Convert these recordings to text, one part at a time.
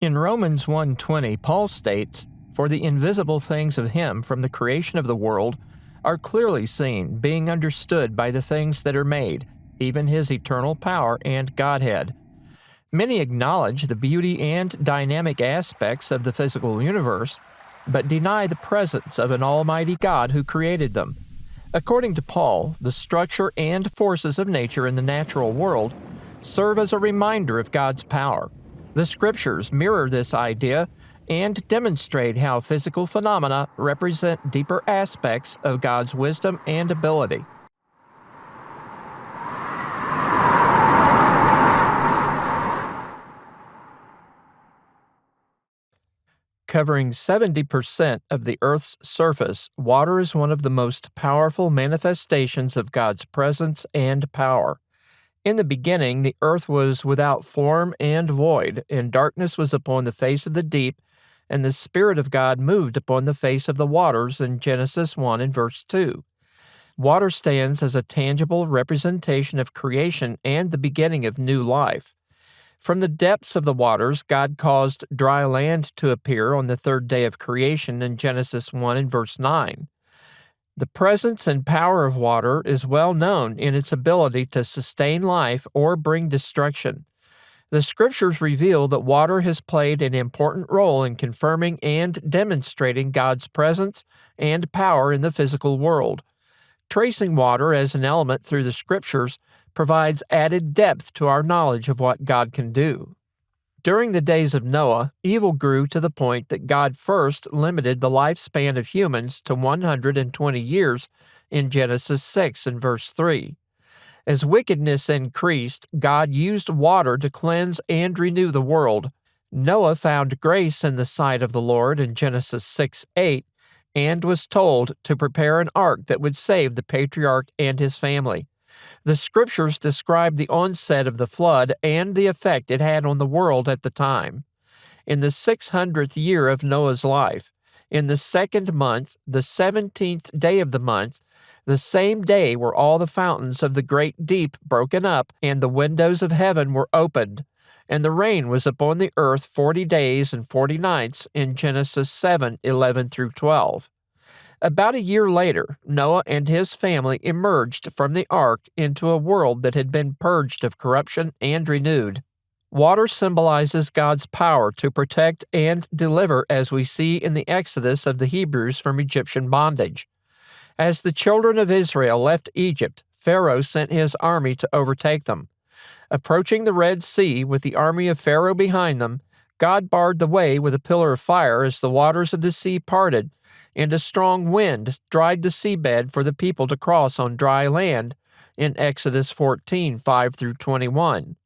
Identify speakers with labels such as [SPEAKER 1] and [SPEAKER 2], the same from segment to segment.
[SPEAKER 1] In Romans 1:20, Paul states, "For the invisible things of him from the creation of the world are clearly seen, being understood by the things that are made, even his eternal power and Godhead." Many acknowledge the beauty and dynamic aspects of the physical universe, but deny the presence of an almighty God who created them. According to Paul, the structure and forces of nature in the natural world serve as a reminder of God's power. The scriptures mirror this idea and demonstrate how physical phenomena represent deeper aspects of God's wisdom and ability. Covering 70% of the Earth's surface, water is one of the most powerful manifestations of God's presence and power. In the beginning, the earth was without form and void, and darkness was upon the face of the deep, and the Spirit of God moved upon the face of the waters in Genesis 1 and verse 2. Water stands as a tangible representation of creation and the beginning of new life. From the depths of the waters, God caused dry land to appear on the third day of creation in Genesis 1 and verse 9. The presence and power of water is well known in its ability to sustain life or bring destruction. The scriptures reveal that water has played an important role in confirming and demonstrating God's presence and power in the physical world. Tracing water as an element through the scriptures provides added depth to our knowledge of what God can do. During the days of Noah, evil grew to the point that God first limited the lifespan of humans to 120 years in Genesis 6 and verse 3. As wickedness increased, God used water to cleanse and renew the world. Noah found grace in the sight of the Lord in Genesis 6:8 and was told to prepare an ark that would save the patriarch and his family. The scriptures describe the onset of the flood and the effect it had on the world at the time. In the 600th year of Noah's life, in the second month, the 17th day of the month, the same day were all the fountains of the great deep broken up, and the windows of heaven were opened, and the rain was upon the earth 40 days and 40 nights in Genesis 7:11 through 12. About a year later, Noah and his family emerged from the ark into a world that had been purged of corruption and renewed. Water symbolizes God's power to protect and deliver, as we see in the exodus of the Hebrews from Egyptian bondage. As the children of Israel left Egypt, Pharaoh sent his army to overtake them. Approaching the Red Sea with the army of Pharaoh behind them, God barred the way with a pillar of fire as the waters of the sea parted, and a strong wind dried the seabed for the people to cross on dry land in Exodus 14:5 through 21.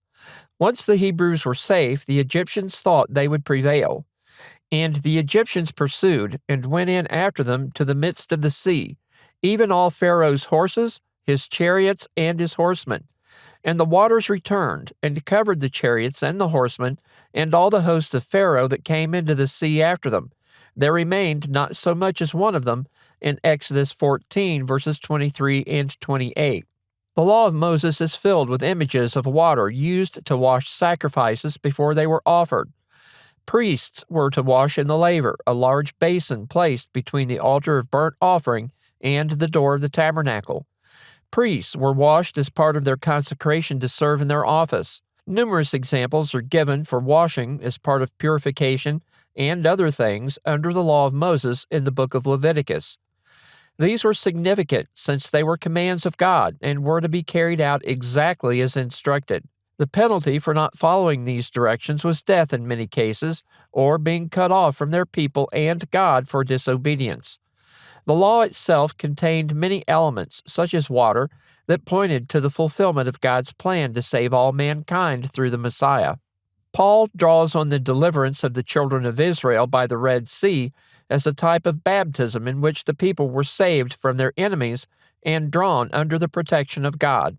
[SPEAKER 1] Once the Hebrews were safe, the Egyptians thought they would prevail. And the Egyptians pursued and went in after them to the midst of the sea, even all Pharaoh's horses, his chariots, and his horsemen. And the waters returned and covered the chariots and the horsemen and all the host of Pharaoh that came into the sea after them. There remained not so much as one of them in Exodus 14, verses 23 and 28. The law of Moses is filled with images of water used to wash sacrifices before they were offered. Priests were to wash in the laver, a large basin placed between the altar of burnt offering and the door of the tabernacle. Priests were washed as part of their consecration to serve in their office. Numerous examples are given for washing as part of purification and other things under the law of Moses in the book of Leviticus. These were significant since they were commands of God and were to be carried out exactly as instructed. The penalty for not following these directions was death in many cases, or being cut off from their people and God for disobedience. The law itself contained many elements, such as water, that pointed to the fulfillment of God's plan to save all mankind through the Messiah. Paul draws on the deliverance of the children of Israel by the Red Sea as a type of baptism in which the people were saved from their enemies and drawn under the protection of God.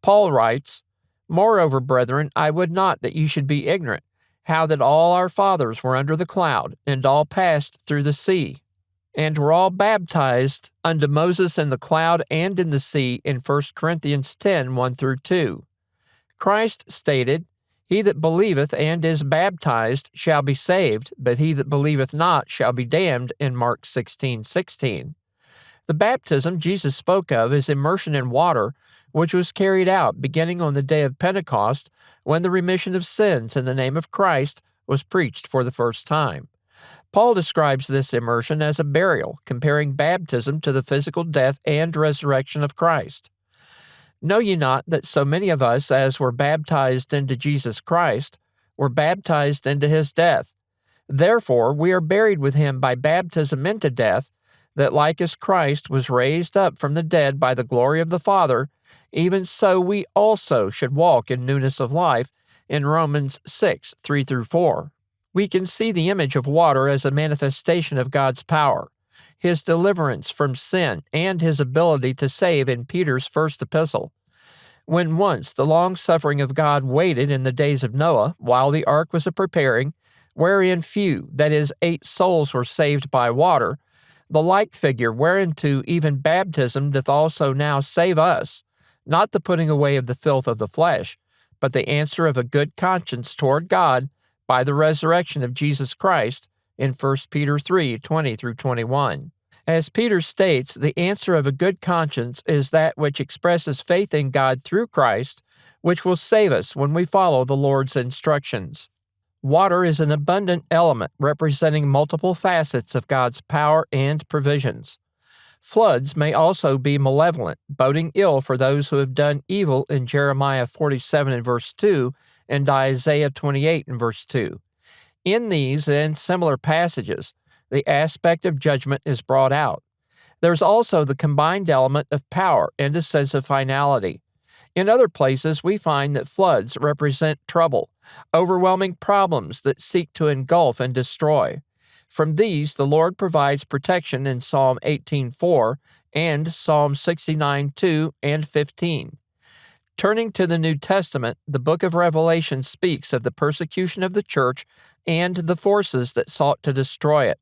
[SPEAKER 1] Paul writes, "Moreover, brethren, I would not that you should be ignorant, how that all our fathers were under the cloud, and all passed through the sea, and were all baptized unto Moses in the cloud and in the sea," in 1 Corinthians 10:1 through 2. Christ stated, He that believeth and is baptized shall be saved, but he that believeth not shall be damned, in Mark 16:16. The baptism Jesus spoke of is immersion in water, which was carried out beginning on the day of Pentecost, when the remission of sins in the name of Christ was preached for the first time. Paul describes this immersion as a burial, comparing baptism to the physical death and resurrection of Christ. Know ye not that so many of us as were baptized into Jesus Christ were baptized into his death? Therefore we are buried with him by baptism into death, that like as Christ was raised up from the dead by the glory of the Father, even so we also should walk in newness of life, in Romans 6:3-4. We can see the image of water as a manifestation of God's power, his deliverance from sin, and his ability to save in Peter's first epistle. When once the long-suffering of God waited in the days of Noah, while the ark was a-preparing, wherein few, that is, 8 souls were saved by water, the like figure whereunto even baptism doth also now save us, not the putting away of the filth of the flesh, but the answer of a good conscience toward God by the resurrection of Jesus Christ, in 1 Peter 3:20-21. As Peter states, the answer of a good conscience is that which expresses faith in God through Christ, which will save us when we follow the Lord's instructions. Water is an abundant element representing multiple facets of God's power and provisions. Floods may also be malevolent, boding ill for those who have done evil in Jeremiah 47:2 and Isaiah 28:2. In these and similar passages, the aspect of judgment is brought out. There's also the combined element of power and a sense of finality. In other places, we find that floods represent trouble, overwhelming problems that seek to engulf and destroy. From these, the Lord provides protection in Psalm 18:4 and Psalm 69:2 and 15. Turning to the New Testament, the book of Revelation speaks of the persecution of the church and the forces that sought to destroy it.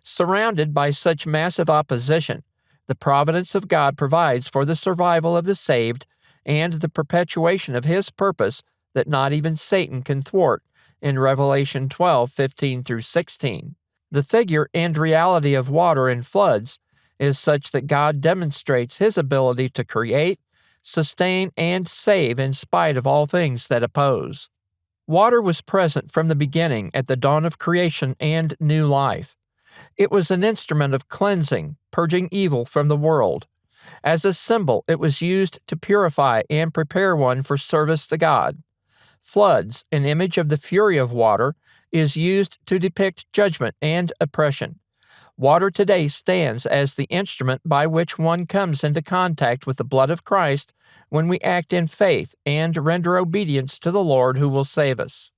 [SPEAKER 1] Surrounded by such massive opposition, the providence of God provides for the survival of the saved and the perpetuation of his purpose that not even Satan can thwart, in Revelation 12:15-16. The figure and reality of water in floods is such that God demonstrates his ability to create, sustain, and save in spite of all things that oppose. Water was present from the beginning at the dawn of creation and new life. It was an instrument of cleansing, purging evil from the world. As a symbol, it was used to purify and prepare one for service to God. Floods, an image of the fury of water, is used to depict judgment and oppression. Water today stands as the instrument by which one comes into contact with the blood of Christ when we act in faith and render obedience to the Lord who will save us.